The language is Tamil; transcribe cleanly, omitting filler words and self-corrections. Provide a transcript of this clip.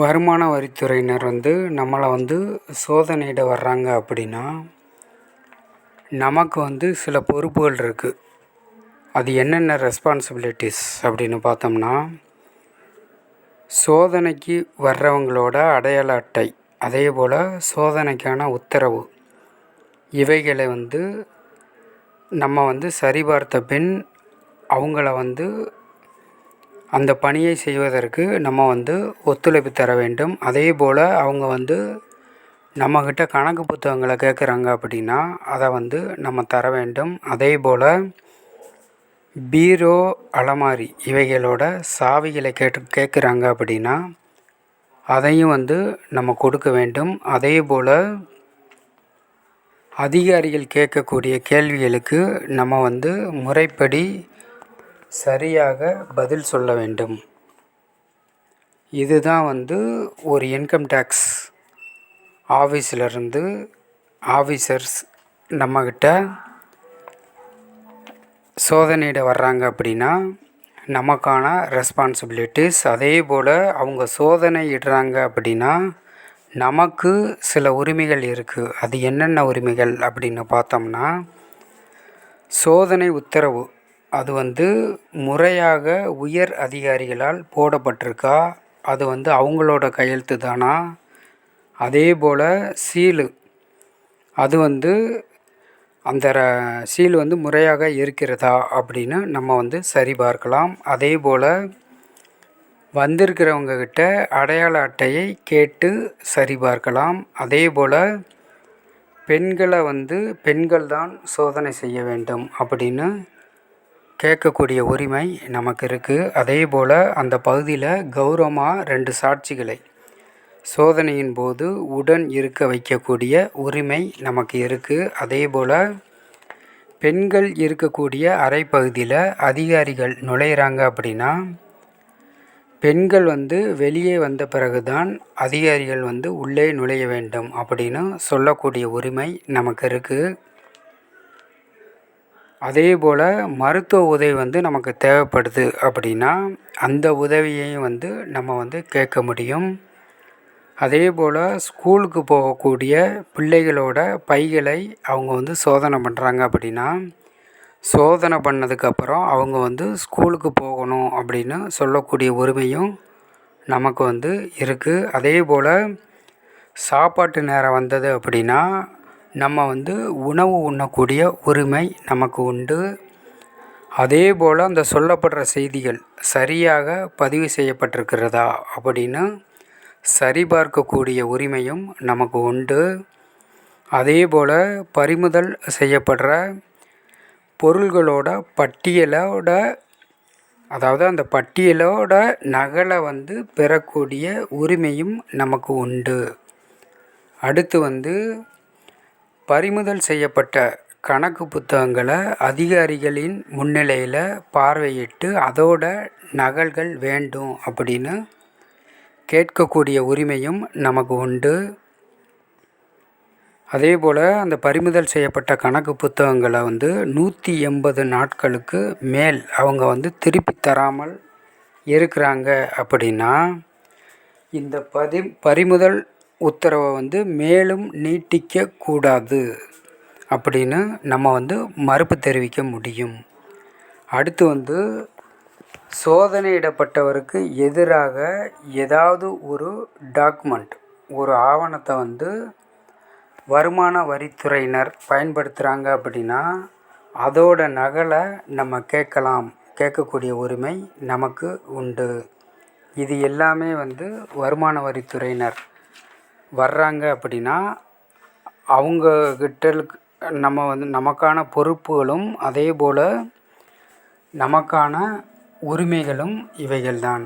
வருமான வரித்துறையினர் நம்மளை சோதனையிட வர்றாங்க அப்படின்னா, நமக்கு சில பொறுப்புகள் இருக்குது. அது என்னென்ன ரெஸ்பான்சிபிலிட்டிஸ் அப்படின்னு பார்த்தோம்னா, சோதனைக்கு வர்றவங்களோட அடையாள அட்டை, அதேபோல் சோதனைக்கான உத்தரவு, இவைகளை நம்ம சரிபார்த்த பின் அவங்கள அந்த பணியை செய்வதற்கு நம்ம ஒத்துழைப்பு தர வேண்டும். அதேபோல் அவங்க நம்மக்கிட்ட கணக்கு புத்தகங்களை கேட்குறாங்க அப்படின்னா அதை நம்ம தர வேண்டும். அதேபோல் பீரோ, அலமாரி இவைகளோட சாவிகளை கேட்குறாங்க அப்படின்னா அதையும் நம்ம கொடுக்க வேண்டும். அதேபோல் அதிகாரிகள் கேட்கக்கூடிய கேள்விகளுக்கு நம்ம முறைப்படி சரியாக பதில் சொல்ல வேண்டும். இதுதான் ஒரு இன்கம் டேக்ஸ் ஆஃபீஸிலிருந்து ஆஃபீஸர்ஸ் நம்மக்கிட்ட சோதனையிட வர்றாங்க அப்படின்னா நமக்கான ரெஸ்பான்சிபிலிட்டிஸ். அதேபோல் அவங்க சோதனை இடுறாங்க அப்படின்னா நமக்கு சில உரிமைகள் இருக்குது. அது என்னென்ன உரிமைகள் அப்படின்னு பார்த்தோம்னா, சோதனை உத்தரவு அது முறையாக உயர் அதிகாரிகளால் போடப்பட்டிருக்கா, அது அவங்களோட கையெழுத்து தானா, அதேபோல் சீலு அது அந்த சீல் முறையாக இருக்கிறதா அப்படின்னு நம்ம சரிபார்க்கலாம். அதேபோல் வந்திருக்கிறவங்கக்கிட்ட அடையாள அட்டையை கேட்டு சரிபார்க்கலாம். அதேபோல் பெண்களை பெண்கள் தான் சோதனை செய்ய வேண்டும் அப்படின்னு கேட்கக்கூடிய உரிமை நமக்கு இருக்குது. அதேபோல் அந்த பகுதியில் கௌரவமாக 2 சாட்சிகளை சோதனையின் போது உடன் இருக்க வைக்கக்கூடிய உரிமை நமக்கு இருக்குது. அதேபோல் பெண்கள் இருக்கக்கூடிய அறை பகுதியில் அதிகாரிகள் நுழையிறாங்க அப்படின்னா பெண்கள் வெளியே வந்த பிறகு தான் அதிகாரிகள் உள்ளே நுழைய வேண்டும் அப்படின்னு சொல்லக்கூடிய உரிமை நமக்கு இருக்குது. அதேபோல் மருத்துவ உதவி நமக்கு தேவைப்படுது அப்படின்னா அந்த உதவியையும் நம்ம கேட்க முடியும். அதேபோல் ஸ்கூலுக்கு போகக்கூடிய பிள்ளைகளோட பைகளை அவங்க சோதனை பண்ணுறாங்க அப்படின்னா சோதனை பண்ணதுக்கப்புறம் அவங்க ஸ்கூலுக்கு போகணும் அப்படின்னு சொல்லக்கூடிய உரிமையும் நமக்கு இருக்குது. அதேபோல் சாப்பாட்டு நேரம் வந்தது அப்படின்னா நம்ம உணவு உண்ணக்கூடிய உரிமை நமக்கு உண்டு. அதேபோல் அந்த சொல்லப்படுற செய்திகள் சரியாக பதிவு செய்யப்பட்டிருக்கிறதா அப்படின்னு சரிபார்க்கக்கூடிய உரிமையும் நமக்கு உண்டு. அதேபோல் பறிமுதல் செய்யப்படுற பொருள்களோட பட்டியலோட, அதாவது அந்த பட்டியலோட நகலை பெறக்கூடிய உரிமையும் நமக்கு உண்டு. அடுத்து பறிமுதல் செய்யப்பட்ட கணக்கு புத்தகங்களை அதிகாரிகளின் முன்னிலையில் பார்வையிட்டு அதோட நகல்கள் வேண்டும் அப்படின்னு கேட்கக்கூடிய உரிமையும் நமக்கு உண்டு. அதேபோல் அந்த பறிமுதல் செய்யப்பட்ட கணக்கு புத்தகங்களை 180 நாட்களுக்கு மேல் அவங்க திருப்பி தராமல் இருக்கிறாங்க அப்படின்னா இந்த பறிமுதல் உத்தரவை மேலும் நீட்டிக்கக்கூடாது அப்படின்னு நம்ம மறுப்பு தெரிவிக்க முடியும். அடுத்து சோதனையிடப்பட்டவருக்கு எதிராக ஏதாவது ஒரு டாக்குமெண்ட், ஒரு ஆவணத்தை வருமான வரித்துறையினர் பயன்படுத்துகிறாங்க அப்படின்னா அதோட நகலை நம்ம கேட்கக்கூடிய உரிமை நமக்கு உண்டு. இது எல்லாமே வருமான வரித்துறையினர் வர்றாங்க அப்படின்னா அவங்கக்கிட்ட நம்ம நமக்கான பொறுப்புகளும் அதேபோல் நமக்கான உரிமைகளும் இவைகள்தான்.